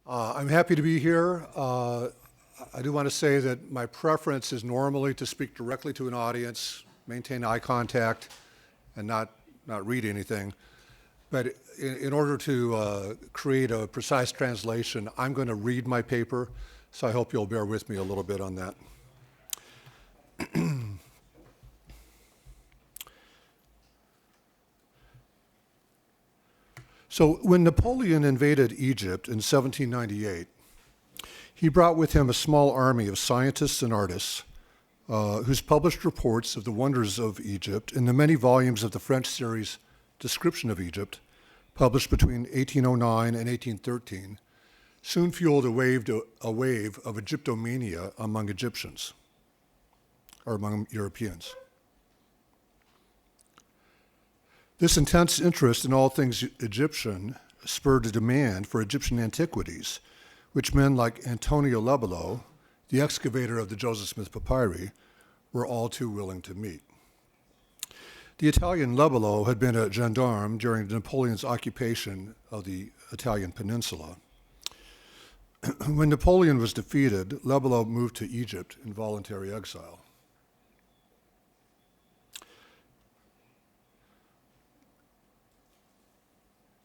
I'm happy to be here. I do want to say that my preference is normally to speak directly to an audience, maintain eye contact, and not read anything. But in order to create a precise translation, I'm going to read my paper, so I hope you'll bear with me a little bit on that. So when Napoleon invaded Egypt in 1798, he brought with him a small army of scientists and artists whose published reports of the wonders of Egypt in the many volumes of the French series Description of Egypt, published between 1809 and 1813, soon fueled a wave of Egyptomania among Egyptians, or among Europeans. This intense interest in all things Egyptian spurred a demand for Egyptian antiquities, which men like Antonio Lebello, the excavator of the Joseph Smith papyri, were all too willing to meet. The Italian Lebello had been a gendarme during Napoleon's occupation of the Italian peninsula. When Napoleon was defeated, Lebello moved to Egypt in voluntary exile.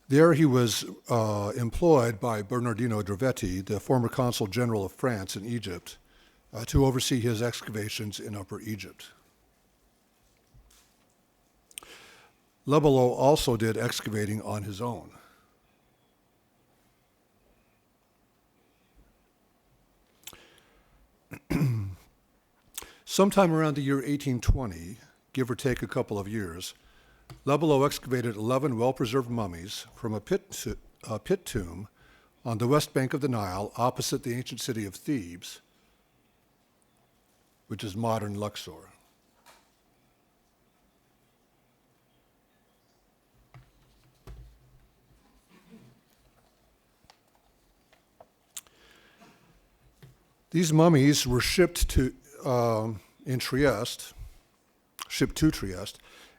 There he was employed by Bernardino Drovetti, the former consul general of France in Egypt, to oversee his excavations in Upper Egypt. Lebello also did excavating on his own. Sometime around the year 1820, give or take a couple of years, Lebello excavated 11 well-preserved mummies from a pit tomb on the west bank of the Nile opposite the ancient city of Thebes, which is modern Luxor. These mummies were shipped to Trieste,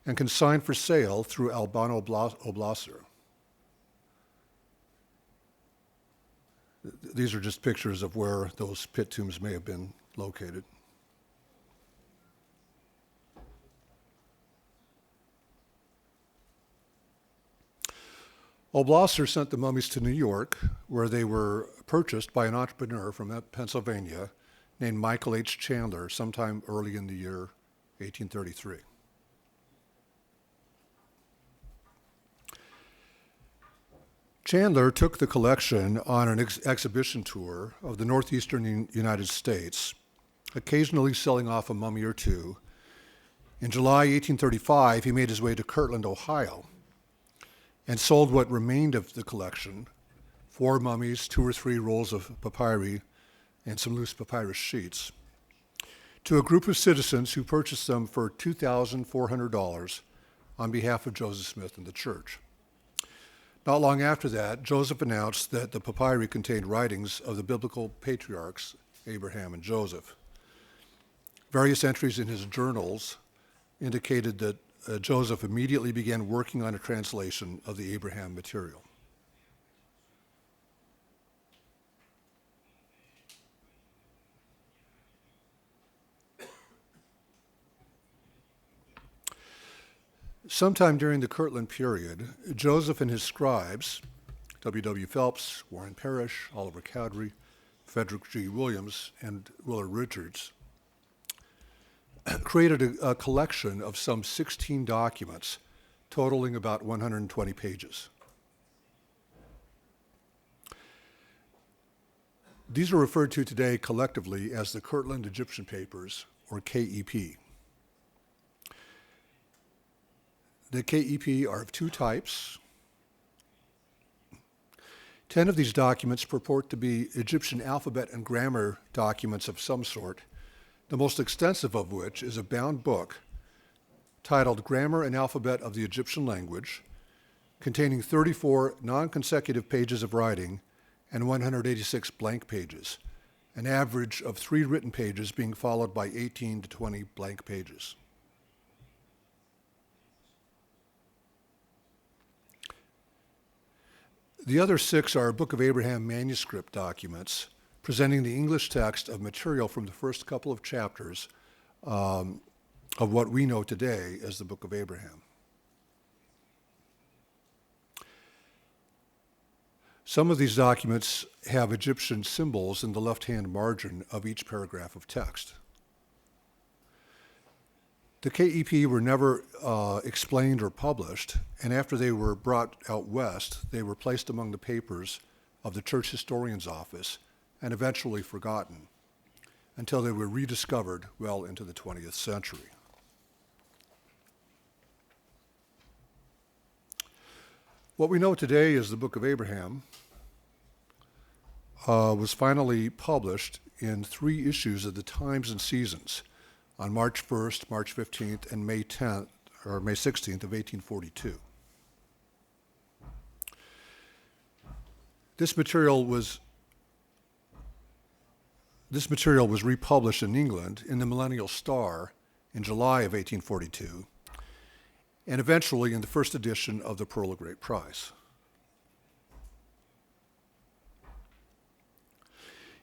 and consigned for sale through Albano Oblosser. These are just pictures of where those pit tombs may have been located. Oblosser sent the mummies to New York, where they were purchased by an entrepreneur from Pennsylvania named Michael H. Chandler sometime early in the year 1833. Chandler took the collection on an exhibition tour of the northeastern United States, occasionally selling off a mummy or two. In July 1835, he made his way to Kirtland, Ohio, and sold what remained of the collection, 4 mummies, 2 or 3 rolls of papyri, and some loose papyrus sheets, to a group of citizens who purchased them for $2,400 on behalf of Joseph Smith and the church. Not long after that, Joseph announced that the papyri contained writings of the biblical patriarchs, Abraham and Joseph. Various entries in his journals indicated that Joseph immediately began working on a translation of the Abraham material. Sometime during the Kirtland period, Joseph and his scribes, W. Phelps, Warren Parrish, Oliver Cowdery, Frederick G. Williams, and Willard Richards, created a collection of some 16 documents totaling about 120 pages. These are referred to today collectively as the Kirtland Egyptian Papers, or KEP. The KEP are of 2 types. 10 of these documents purport to be Egyptian alphabet and grammar documents of some sort, the most extensive of which is a bound book titled Grammar and Alphabet of the Egyptian Language, containing 34 non-consecutive pages of writing and 186 blank pages, an average of 3 written pages being followed by 18 to 20 blank pages. The other 6 are Book of Abraham manuscript documents presenting the English text of material from the first couple of chapters of what we know today as the Book of Abraham. Some of these documents have Egyptian symbols in the left-hand margin of each paragraph of text. The KEP were never explained or published, and after they were brought out west, they were placed among the papers of the church historian's office and eventually forgotten until they were rediscovered well into the 20th century. What we know today as the Book of Abraham was finally published in 3 issues of the Times and Seasons on March 1st, March 15th, and May 10th, or May 16th of 1842. This material was republished in England in the Millennial Star in July of 1842, and eventually in the first edition of the Pearl of Great Price.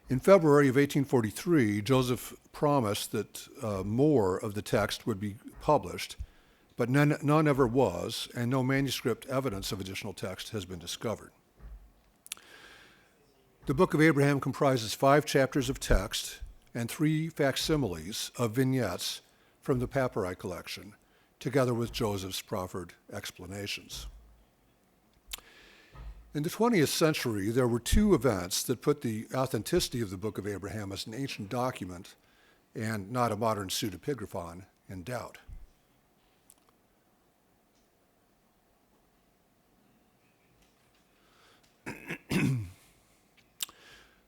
In February of 1843, Joseph promised that more of the text would be published, but none ever was, and no manuscript evidence of additional text has been discovered. The Book of Abraham comprises 5 chapters of text and 3 facsimiles of vignettes from the papyri collection, together with Joseph's proffered explanations. In the 20th century, there were 2 events that put the authenticity of the Book of Abraham as an ancient document and not a modern pseudepigraphon in doubt.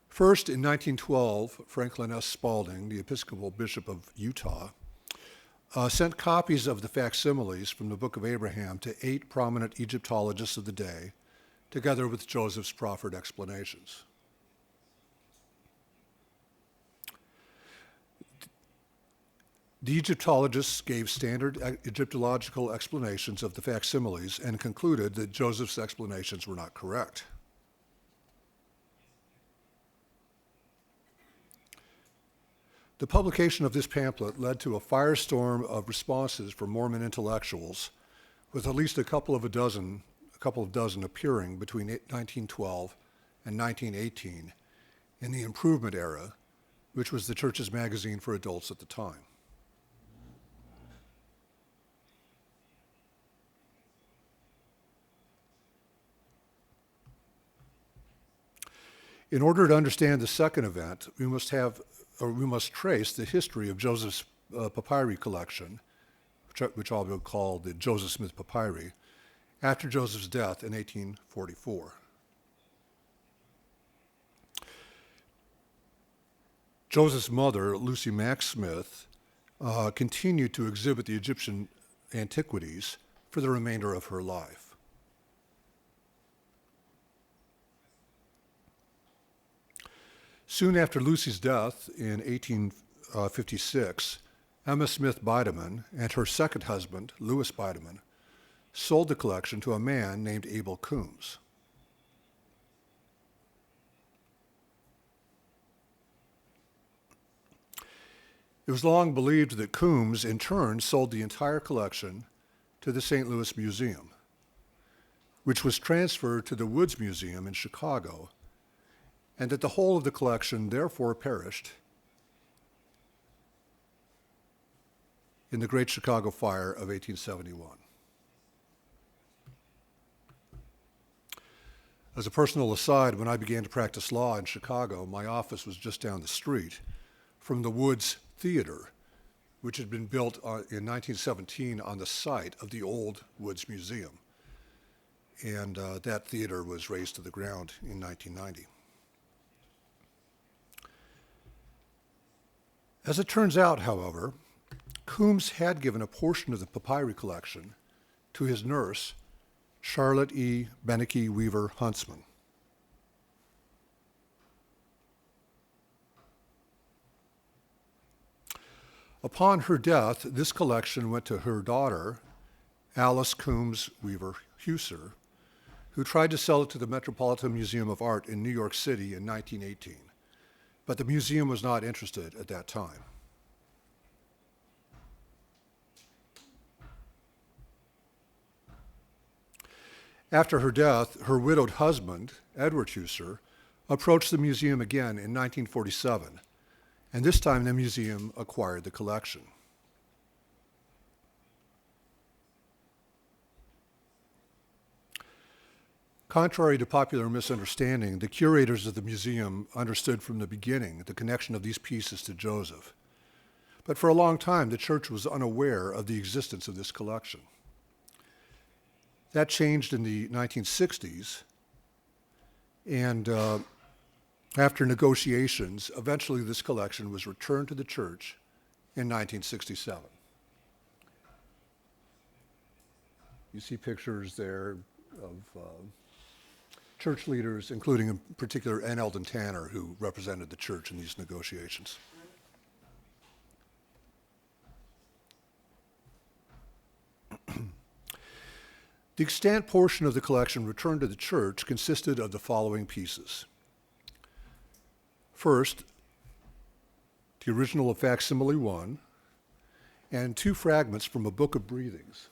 First, in 1912, Franklin S. Spalding, the Episcopal Bishop of Utah, sent copies of the facsimiles from the Book of Abraham to 8 prominent Egyptologists of the day, together with Joseph's proffered explanations. The Egyptologists gave standard Egyptological explanations of the facsimiles and concluded that Joseph's explanations were not correct. The publication of this pamphlet led to a firestorm of responses from Mormon intellectuals, with at least a couple of dozen appearing between 1912 and 1918 in the Improvement era, which was the church's magazine for adults at the time. In order to understand the second event, we must trace the history of Joseph's papyri collection, which I'll call the Joseph Smith Papyri, after Joseph's death in 1844. Joseph's mother, Lucy Mack Smith, continued to exhibit the Egyptian antiquities for the remainder of her life. Soon after Lucy's death in 1856, Emma Smith Bideman and her second husband, Louis Bideman, sold the collection to a man named Abel Coombs. It was long believed that Coombs, in turn, sold the entire collection to the St. Louis Museum, which was transferred to the Woods Museum in Chicago, and that the whole of the collection therefore perished in the Great Chicago Fire of 1871. As a personal aside, when I began to practice law in Chicago, my office was just down the street from the Woods Theater, which had been built in 1917 on the site of the old Woods Museum. And that theater was razed to the ground in 1990. As it turns out, however, Coombs had given a portion of the papyri collection to his nurse, Charlotte E. Beneke Weaver Huntsman. Upon her death, this collection went to her daughter, Alice Coombs Weaver Huser, who tried to sell it to the Metropolitan Museum of Art in New York City in 1918, but the museum was not interested at that time. After her death, her widowed husband, Edward Husser, approached the museum again in 1947, and this time the museum acquired the collection. Contrary to popular misunderstanding, the curators of the museum understood from the beginning the connection of these pieces to Joseph. But for a long time, the church was unaware of the existence of this collection. That changed in the 1960s, and after negotiations, eventually this collection was returned to the church in 1967. You see pictures there of church leaders, including in particular N. Eldon Tanner, who represented the church in these negotiations. The extant portion of the collection returned to the church consisted of the following pieces. First, the original of Facsimile 1, and 2 fragments from a book of breathings.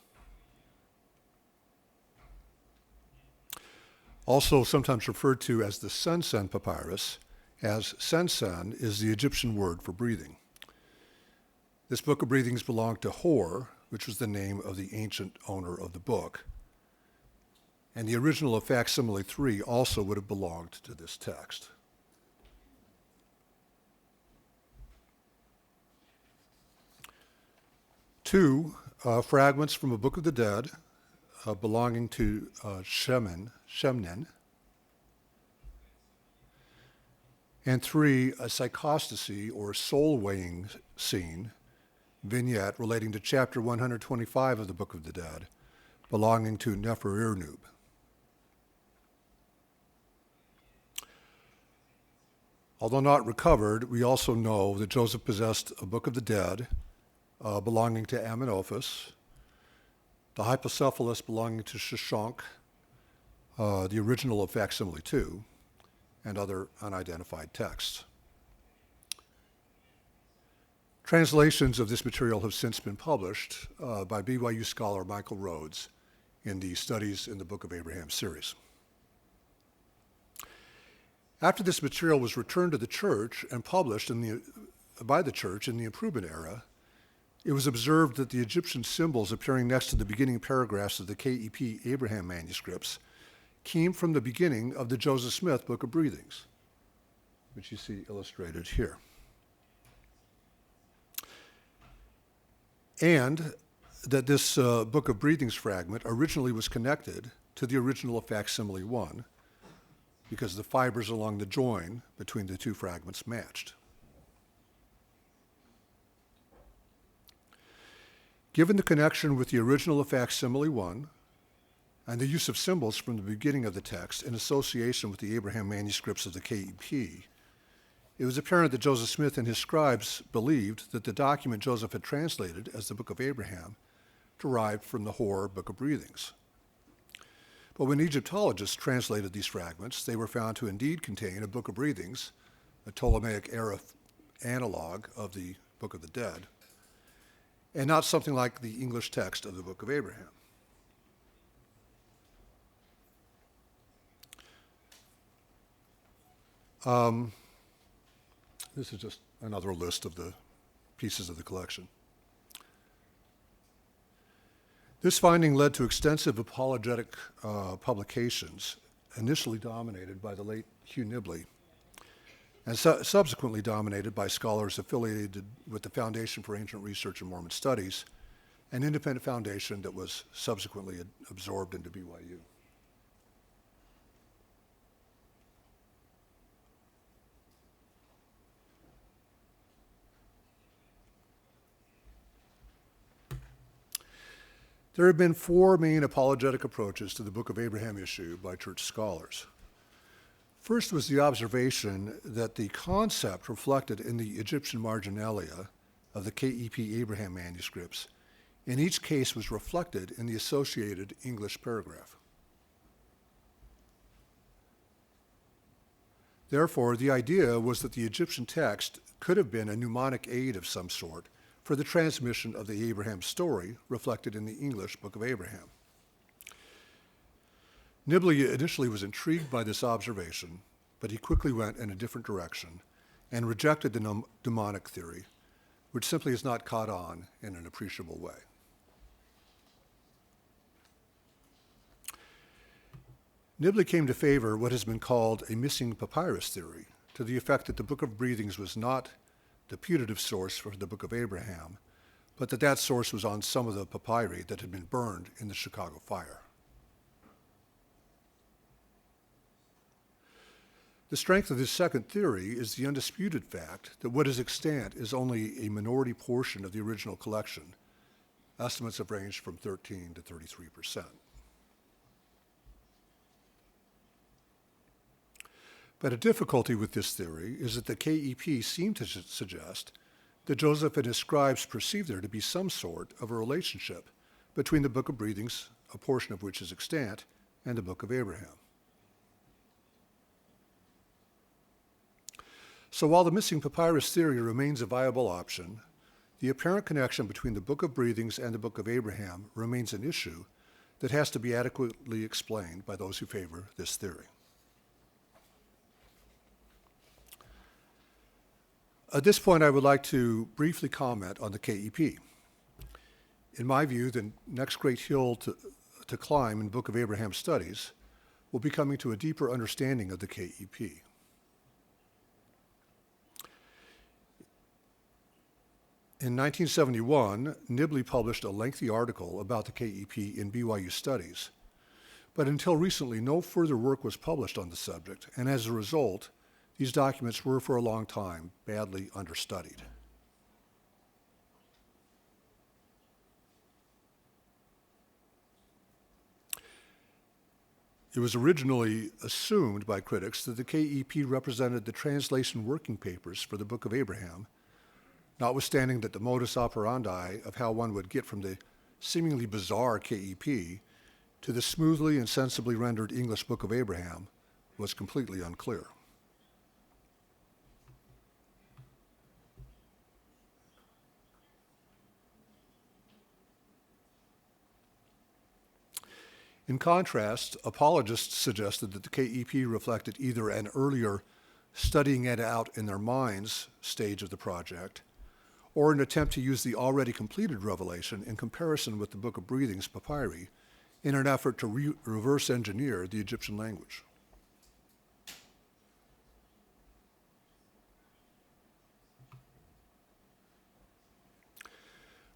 Also sometimes referred to as the Sensen Papyrus, as Sensen is the Egyptian word for breathing. This book of breathings belonged to Hor, which was the name of the ancient owner of the book. And the original of Facsimile 3 also would have belonged to this text. Two fragments from a Book of the Dead belonging to Shemnen. And 3, a psychostasy or soul-weighing scene, vignette relating to chapter 125 of the Book of the Dead, belonging to Neferirnub. Although not recovered, we also know that Joseph possessed a Book of the Dead belonging to Amenophis, the Hypocephalus belonging to Shoshank, the original of Facsimile 2, and other unidentified texts. Translations of this material have since been published by BYU scholar Michael Rhodes in the Studies in the Book of Abraham series. After this material was returned to the church and published by the church in the Improvement era, it was observed that the Egyptian symbols appearing next to the beginning paragraphs of the KEP Abraham manuscripts came from the beginning of the Joseph Smith Book of Breathings, which you see illustrated here. And that this Book of Breathings fragment originally was connected to the original of Facsimile 1 because the fibers along the join between the 2 fragments matched. Given the connection with the original of Facsimile 1 and the use of symbols from the beginning of the text in association with the Abraham manuscripts of the KEP, it was apparent that Joseph Smith and his scribes believed that the document Joseph had translated as the Book of Abraham derived from the Hor Book of Breathings. But when Egyptologists translated these fragments, they were found to indeed contain a Book of Breathings, a Ptolemaic era analog of the Book of the Dead, and not something like the English text of the Book of Abraham. This is just another list of the pieces of the collection. This finding led to extensive apologetic publications, initially dominated by the late Hugh Nibley, and subsequently dominated by scholars affiliated with the Foundation for Ancient Research and Mormon Studies, an independent foundation that was subsequently absorbed into BYU. There have been 4 main apologetic approaches to the Book of Abraham issue by church scholars. First was the observation that the concept reflected in the Egyptian marginalia of the KEP Abraham manuscripts in each case was reflected in the associated English paragraph. Therefore, the idea was that the Egyptian text could have been a mnemonic aid of some sort for the transmission of the Abraham story reflected in the English Book of Abraham. Nibley initially was intrigued by this observation, but he quickly went in a different direction and rejected the mnemonic theory, which simply has not caught on in an appreciable way. Nibley came to favor what has been called a missing papyrus theory, to the effect that the Book of Breathings was not the putative source for the Book of Abraham, but that source was on some of the papyri that had been burned in the Chicago fire. The strength of this second theory is the undisputed fact that what is extant is only a minority portion of the original collection. Estimates have ranged from 13 to 33%. But a difficulty with this theory is that the KEP seem to suggest that Joseph and his scribes perceived there to be some sort of a relationship between the Book of Breathings, a portion of which is extant, and the Book of Abraham. So while the missing papyrus theory remains a viable option, the apparent connection between the Book of Breathings and the Book of Abraham remains an issue that has to be adequately explained by those who favor this theory. At this point, I would like to briefly comment on the KEP. In my view, the next great hill to climb in Book of Abraham studies will be coming to a deeper understanding of the KEP. In 1971, Nibley published a lengthy article about the KEP in BYU Studies, but until recently, no further work was published on the subject, and as a result, these documents were for a long time badly understudied. It was originally assumed by critics that the KEP represented the translation working papers for the Book of Abraham, notwithstanding that the modus operandi of how one would get from the seemingly bizarre KEP to the smoothly and sensibly rendered English Book of Abraham was completely unclear. In contrast, apologists suggested that the KEP reflected either an earlier studying it out in their minds stage of the project, or an attempt to use the already completed revelation in comparison with the Book of Breathings papyri in an effort to reverse engineer the Egyptian language.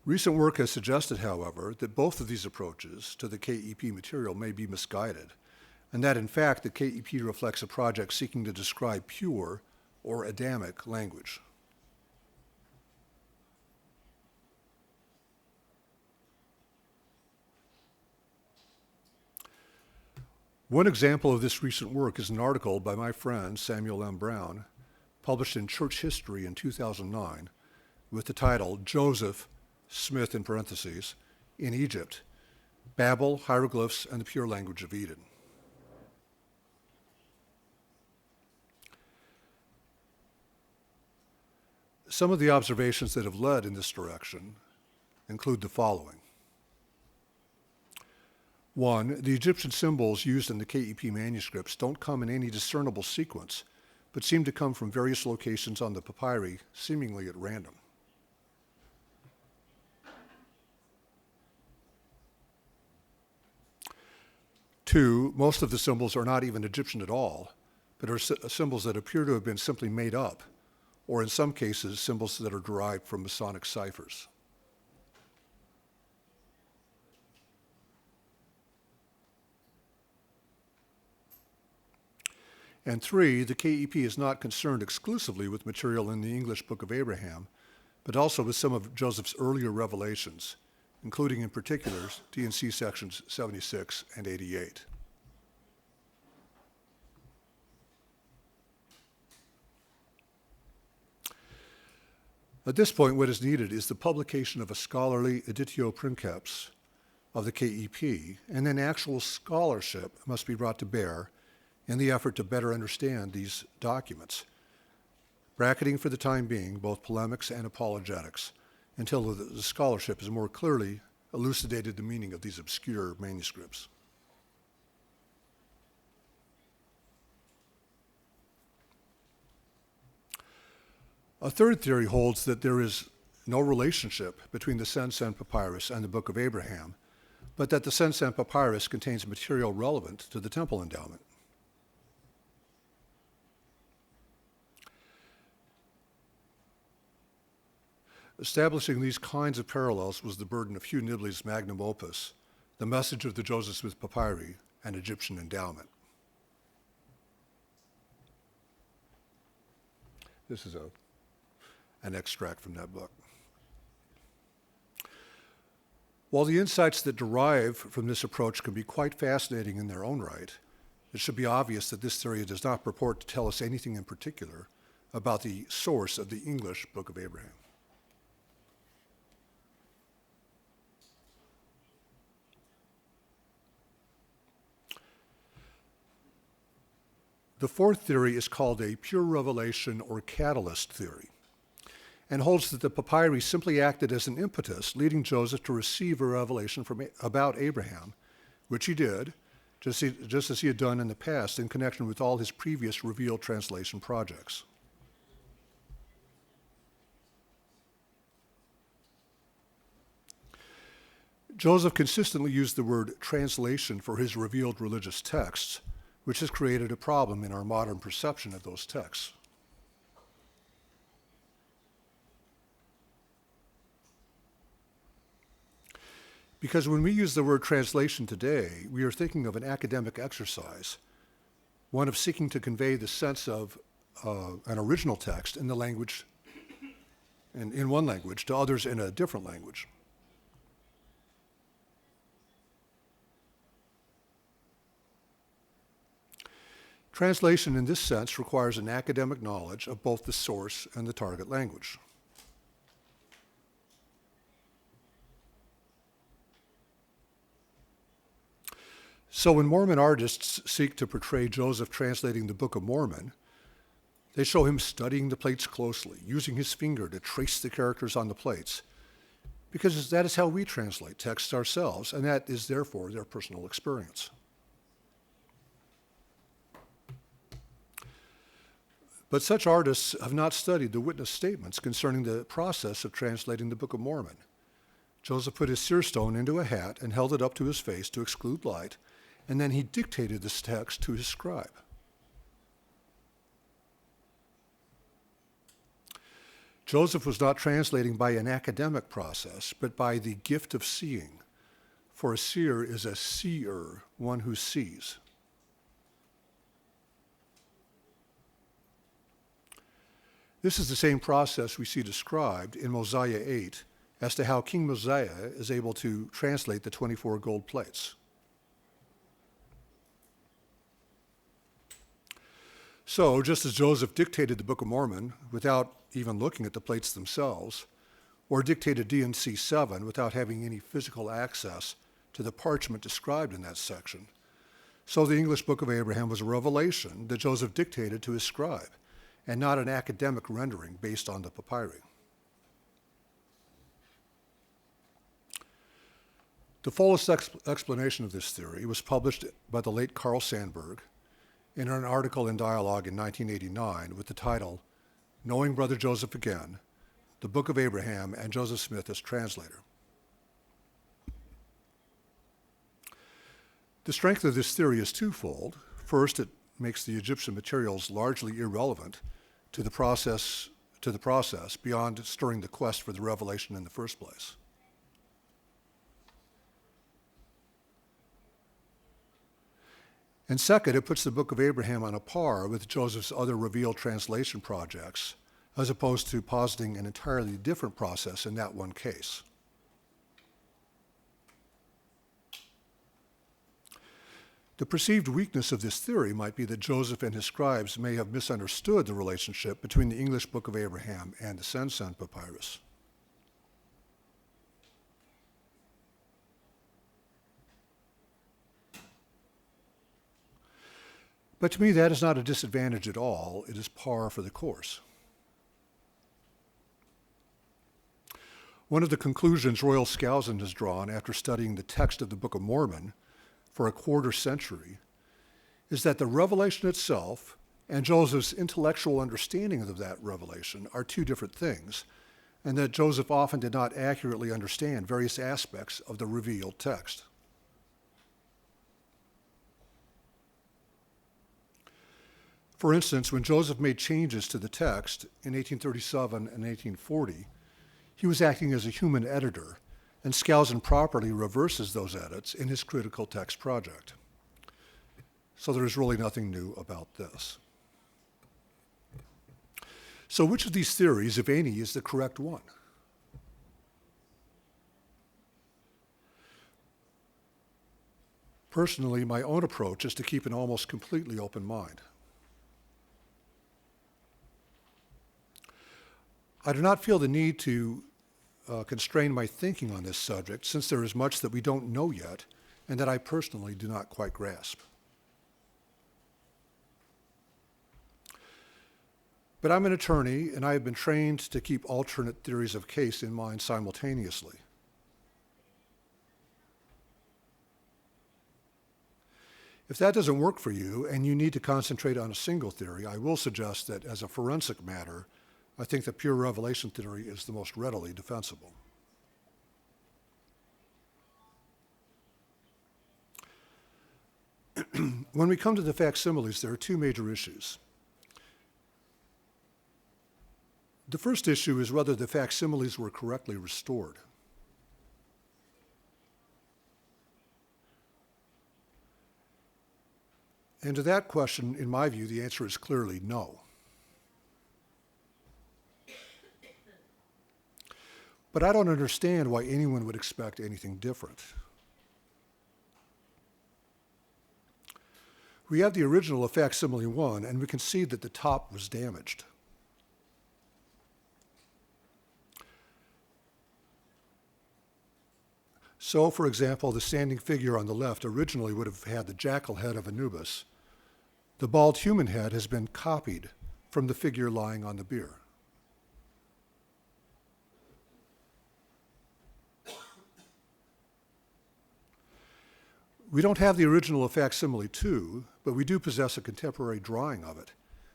Recent work has suggested, however, that both of these approaches to the KEP material may be misguided, and that in fact the KEP reflects a project seeking to describe pure or Adamic language. One example of this recent work is an article by my friend Samuel M. Brown, published in Church History in 2009, with the title Joseph, Smith in parentheses, in Egypt, Babel, Hieroglyphs, and the Pure Language of Eden. Some of the observations that have led in this direction include the following. 1, the Egyptian symbols used in the KEP manuscripts don't come in any discernible sequence, but seem to come from various locations on the papyri, seemingly at random. 2, most of the symbols are not even Egyptian at all, but are symbols that appear to have been simply made up, or in some cases, symbols that are derived from Masonic ciphers. And 3, the KEP is not concerned exclusively with material in the English Book of Abraham, but also with some of Joseph's earlier revelations, including in particular D&C sections 76 and 88. At this point, what is needed is the publication of a scholarly editio princeps of the KEP, and then actual scholarship must be brought to bear in the effort to better understand these documents, bracketing for the time being both polemics and apologetics until the scholarship has more clearly elucidated the meaning of these obscure manuscripts. A third theory holds that there is no relationship between the Sen-Sen Papyrus and the Book of Abraham, but that the Sen-Sen Papyrus contains material relevant to the temple endowment. Establishing these kinds of parallels was the burden of Hugh Nibley's magnum opus, The Message of the Joseph Smith Papyri, an Egyptian Endowment. This is an extract from that book. While the insights that derive from this approach can be quite fascinating in their own right, it should be obvious that this theory does not purport to tell us anything in particular about the source of the English Book of Abraham. The fourth theory is called a pure revelation or catalyst theory, and holds that the papyri simply acted as an impetus leading Joseph to receive a revelation about Abraham, which he did, just as he had done in the past in connection with all his previous revealed translation projects. Joseph consistently used the word translation for his revealed religious texts, which has created a problem in our modern perception of those texts. Because when we use the word translation today, we are thinking of an academic exercise, one of seeking to convey the sense of an original text in the language, in one language, to others in a different language. Translation in this sense requires an academic knowledge of both the source and the target language. So when Mormon artists seek to portray Joseph translating the Book of Mormon, they show him studying the plates closely, using his finger to trace the characters on the plates, because that is how we translate texts ourselves, and that is therefore their personal experience. But such artists have not studied the witness statements concerning the process of translating the Book of Mormon. Joseph put his seer stone into a hat and held it up to his face to exclude light, and then he dictated this text to his scribe. Joseph was not translating by an academic process, but by the gift of seeing, for a seer is a seer, one who sees. This is the same process we see described in Mosiah 8 as to how King Mosiah is able to translate the 24 gold plates. So, just as Joseph dictated the Book of Mormon without even looking at the plates themselves, or dictated D&C 7 without having any physical access to the parchment described in that section, so the English Book of Abraham was a revelation that Joseph dictated to his scribe, and not an academic rendering based on the papyri. The fullest explanation of this theory was published by the late Carl Sandburg in an article in Dialogue in 1989 with the title, Knowing Brother Joseph Again, the Book of Abraham and Joseph Smith as Translator. The strength of this theory is twofold. First, it makes the Egyptian materials largely irrelevant to the process beyond stirring the quest for the revelation in the first place. And second, it puts the Book of Abraham on a par with Joseph's other revealed translation projects, as opposed to positing an entirely different process in that one case. The perceived weakness of this theory might be that Joseph and his scribes may have misunderstood the relationship between the English Book of Abraham and the Sen-Sen Papyrus. But to me, that is not a disadvantage at all. It is par for the course. One of the conclusions Royal Skousen has drawn after studying the text of the Book of Mormon for a quarter century is that the revelation itself and Joseph's intellectual understanding of that revelation are two different things, and that Joseph often did not accurately understand various aspects of the revealed text. For instance, when Joseph made changes to the text in 1837 and 1840, he was acting as a human editor, and Skousen properly reverses those edits in his critical text project. So there is really nothing new about this. So which of these theories, if any, is the correct one? Personally, my own approach is to keep an almost completely open mind. I do not feel the need to constrain my thinking on this subject, since there is much that we don't know yet and that I personally do not quite grasp. But I'm an attorney, and I have been trained to keep alternate theories of case in mind simultaneously. If that doesn't work for you and you need to concentrate on a single theory, I will suggest that as a forensic matter, I think the pure revelation theory is the most readily defensible. When we come to the facsimiles, there are two major issues. The first issue is whether the facsimiles were correctly restored. And to that question, in my view, the answer is clearly no. But I don't understand why anyone would expect anything different. We have the original of facsimile 1, and we can see that the top was damaged. So, for example, the standing figure on the left originally would have had the jackal head of Anubis. The bald human head has been copied from the figure lying on the bier. We don't have the original of facsimile 2, but we do possess a contemporary drawing of it,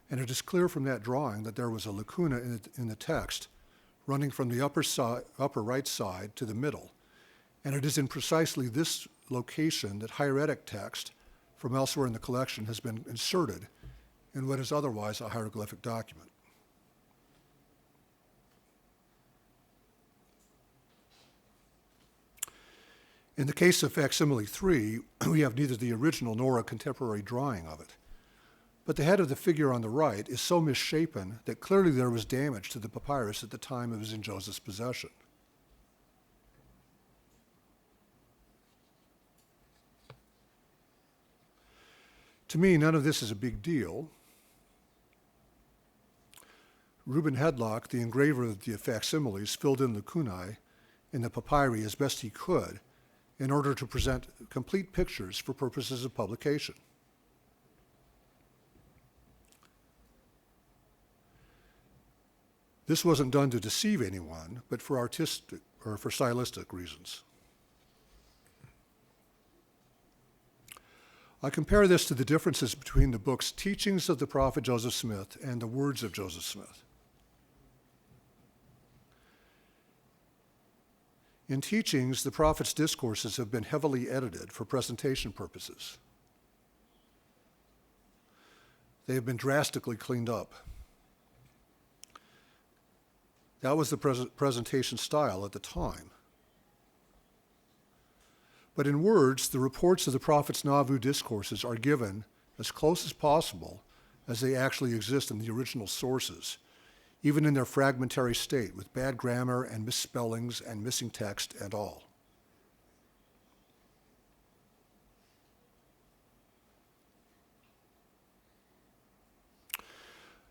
and it is clear from that drawing that there was a lacuna in the text running from the upper right side to the middle, and it is in precisely this location that hieratic text from elsewhere in the collection has been inserted in what is otherwise a hieroglyphic document. In the case of facsimile 3, we have neither the original nor a contemporary drawing of it. But the head of the figure on the right is so misshapen that clearly there was damage to the papyrus at the time it was in Joseph's possession. To me, none of this is a big deal. Reuben Hedlock, the engraver of the facsimiles, filled in lacunae in the papyri as best he could in order to present complete pictures for purposes of publication. This wasn't done to deceive anyone, but for artistic or for stylistic reasons. I compare this to the differences between the book's Teachings of the Prophet Joseph Smith and the Words of Joseph Smith. In Teachings, the prophet's discourses have been heavily edited for presentation purposes. They have been drastically cleaned up. That was the presentation style at the time. But in Words, the reports of the prophet's Nauvoo discourses are given as close as possible as they actually exist in the original sources, even in their fragmentary state, with bad grammar and misspellings and missing text and all.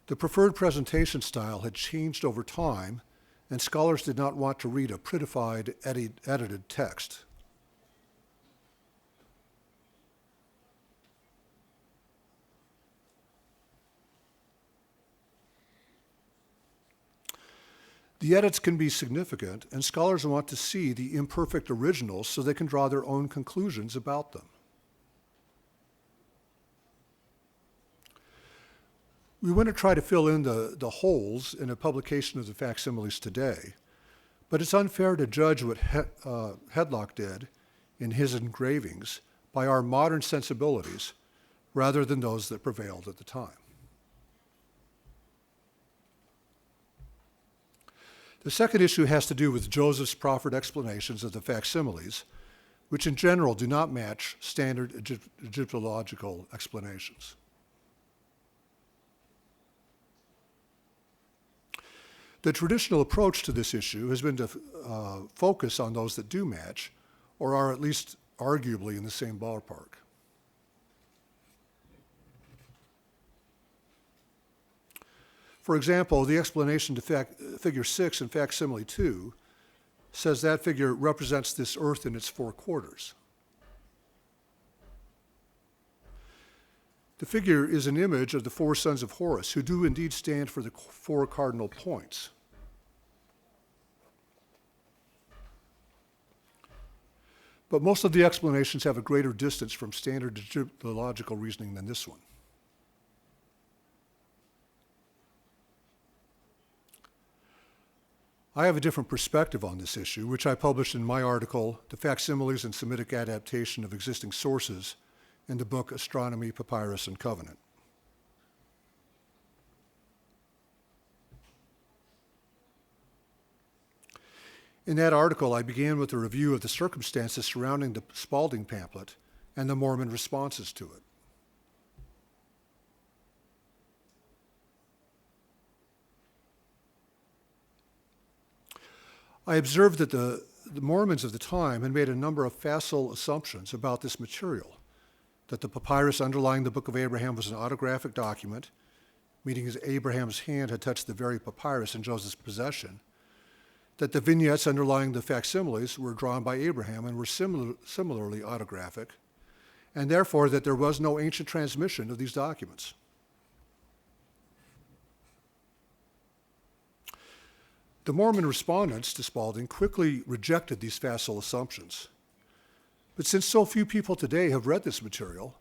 The preferred presentation style had changed over time, and scholars did not want to read a prettified, edited text. The edits can be significant, and scholars want to see the imperfect originals so they can draw their own conclusions about them. We want to try to fill in the holes in a publication of the facsimiles today, but it's unfair to judge what Hedlock did in his engravings by our modern sensibilities rather than those that prevailed at the time. The second issue has to do with Joseph's proffered explanations of the facsimiles, which in general do not match standard Egyptological explanations. The traditional approach to this issue has been to focus on those that do match, or are at least arguably in the same ballpark. For example, the explanation to figure 6 in facsimile 2 says that figure represents this earth in its 4 quarters. The figure is an image of the 4 sons of Horus, who do indeed stand for the 4 cardinal points. But most of the explanations have a greater distance from standard Egyptological reasoning than this one. I have a different perspective on this issue, which I published in my article, The Facsimiles and Semitic Adaptation of Existing Sources, in the book Astronomy, Papyrus, and Covenant. In that article, I began with a review of the circumstances surrounding the Spalding pamphlet and the Mormon responses to it. I observed that the Mormons of the time had made a number of facile assumptions about this material, that the papyrus underlying the Book of Abraham was an autographic document, meaning as Abraham's hand had touched the very papyrus in Joseph's possession, that the vignettes underlying the facsimiles were drawn by Abraham and were similarly autographic, and therefore that there was no ancient transmission of these documents. The Mormon respondents to Spalding quickly rejected these facile assumptions. But since so few people today have read this material,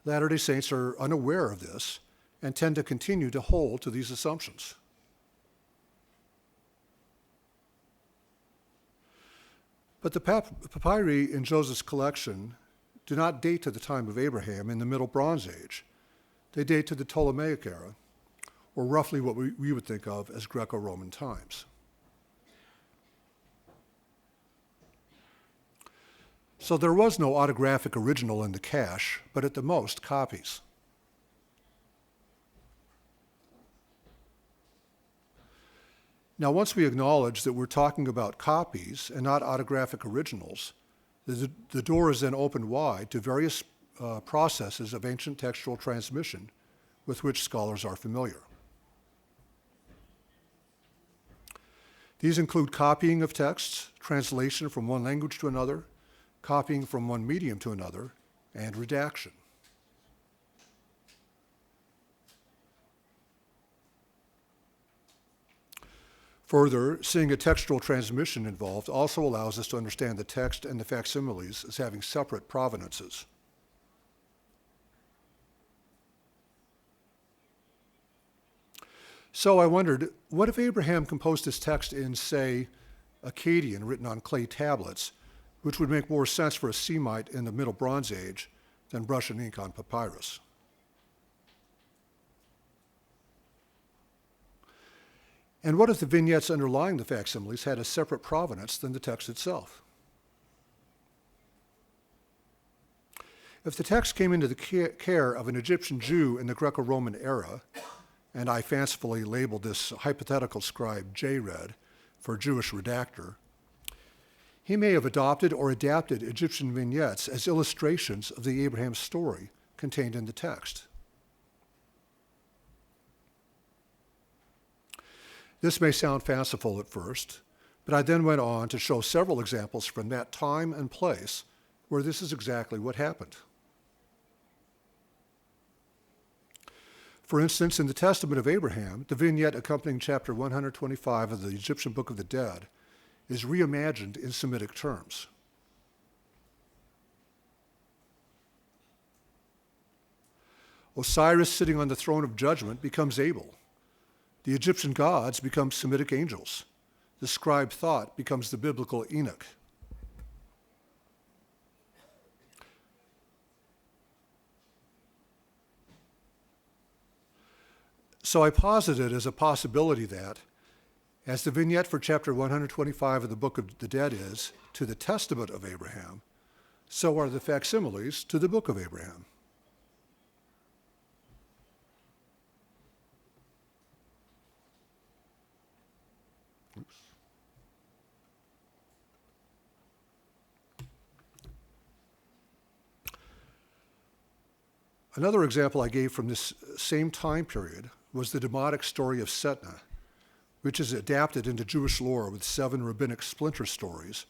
Latter-day Saints are unaware of this and tend to continue to hold to these assumptions. But the papyri in Joseph's collection do not date to the time of Abraham in the Middle Bronze Age. They date to the Ptolemaic era, or roughly what we would think of as Greco-Roman times. So there was no autographic original in the cache, but at the most, copies. Now, once we acknowledge that we're talking about copies and not autographic originals, the door is then opened wide to various processes of ancient textual transmission with which scholars are familiar. These include copying of texts, translation from one language to another, copying from one medium to another, and redaction. Further, seeing a textual transmission involved also allows us to understand the text and the facsimiles as having separate provenances. So I wondered, what if Abraham composed his text in, say, Akkadian, written on clay tablets, which would make more sense for a Semite in the Middle Bronze Age than brush and ink on papyrus? And what if the vignettes underlying the facsimiles had a separate provenance than the text itself? If the text came into the care of an Egyptian Jew in the Greco-Roman era, and I fancifully labeled this hypothetical scribe J-Red for Jewish redactor, he may have adopted or adapted Egyptian vignettes as illustrations of the Abraham story contained in the text. This may sound fanciful at first, but I then went on to show several examples from that time and place where this is exactly what happened. For instance, in the Testament of Abraham, the vignette accompanying chapter 125 of the Egyptian Book of the Dead is reimagined in Semitic terms. Osiris sitting on the throne of judgment becomes Abel. The Egyptian gods become Semitic angels. The scribe thought becomes the biblical Enoch. So I posited as a possibility that, as the vignette for chapter 125 of the Book of the Dead is to the Testament of Abraham, so are the facsimiles to the Book of Abraham. Oops. Another example I gave from this same time period was the demotic story of Setna, which is adapted into Jewish lore with 7 rabbinic splinter stories,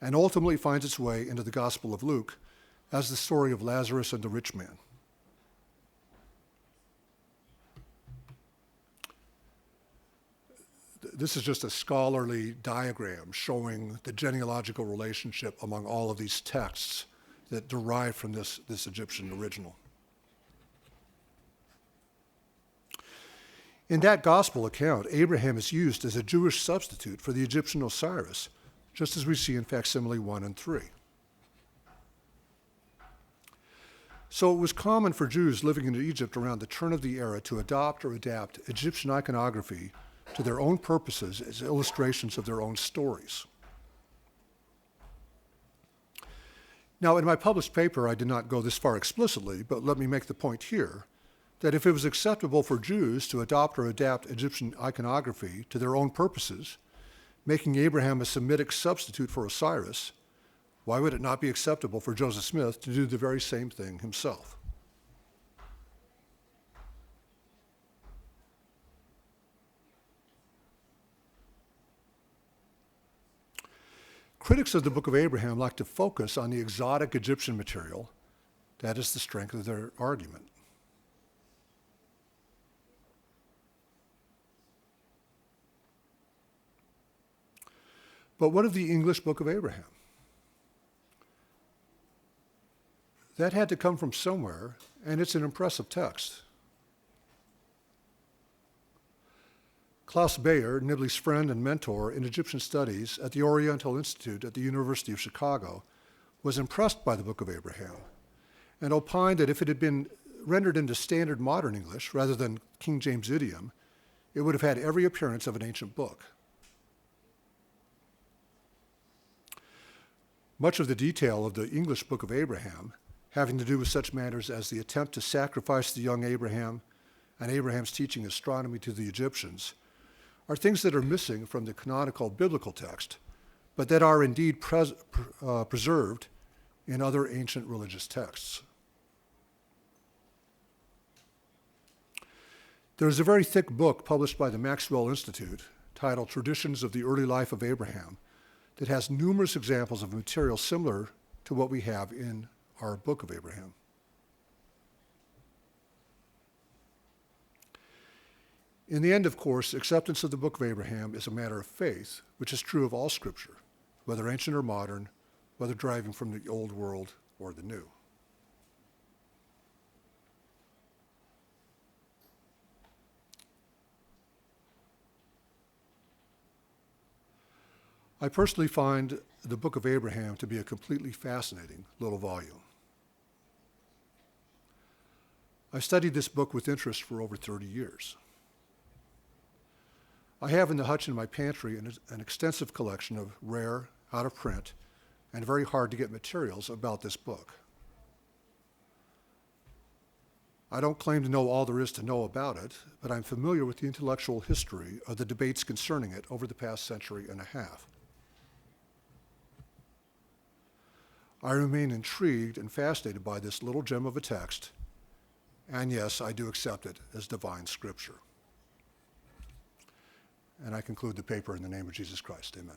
and ultimately finds its way into the Gospel of Luke as the story of Lazarus and the rich man. This is just a scholarly diagram showing the genealogical relationship among all of these texts that derive from this Egyptian original. In that gospel account, Abraham is used as a Jewish substitute for the Egyptian Osiris, just as we see in facsimile 1 and 3. So it was common for Jews living in Egypt around the turn of the era to adopt or adapt Egyptian iconography to their own purposes as illustrations of their own stories. Now, in my published paper, I did not go this far explicitly, but let me make the point here that if it was acceptable for Jews to adopt or adapt Egyptian iconography to their own purposes, making Abraham a Semitic substitute for Osiris, why would it not be acceptable for Joseph Smith to do the very same thing himself? Critics of the Book of Abraham like to focus on the exotic Egyptian material. That is the strength of their argument. But what of the English Book of Abraham? That had to come from somewhere, and it's an impressive text. Klaus Bayer, Nibley's friend and mentor in Egyptian studies at the Oriental Institute at the University of Chicago, was impressed by the Book of Abraham and opined that if it had been rendered into standard modern English rather than King James idiom, it would have had every appearance of an ancient book. Much of the detail of the English Book of Abraham, having to do with such matters as the attempt to sacrifice the young Abraham and Abraham's teaching astronomy to the Egyptians, are things that are missing from the canonical biblical text, but that are indeed preserved in other ancient religious texts. There is a very thick book published by the Maxwell Institute titled Traditions of the Early Life of Abraham that has numerous examples of material similar to what we have in our Book of Abraham. In the end, of course, acceptance of the Book of Abraham is a matter of faith, which is true of all Scripture, whether ancient or modern, whether deriving from the Old World or the New. I personally find the Book of Abraham to be a completely fascinating little volume. I've studied this book with interest for over 30 years. I have in the hutch in my pantry an extensive collection of rare, out of print, and very hard to get materials about this book. I don't claim to know all there is to know about it, but I'm familiar with the intellectual history of the debates concerning it over the past century and a half. I remain intrigued and fascinated by this little gem of a text, and yes, I do accept it as divine scripture. And I conclude the paper in the name of Jesus Christ. Amen.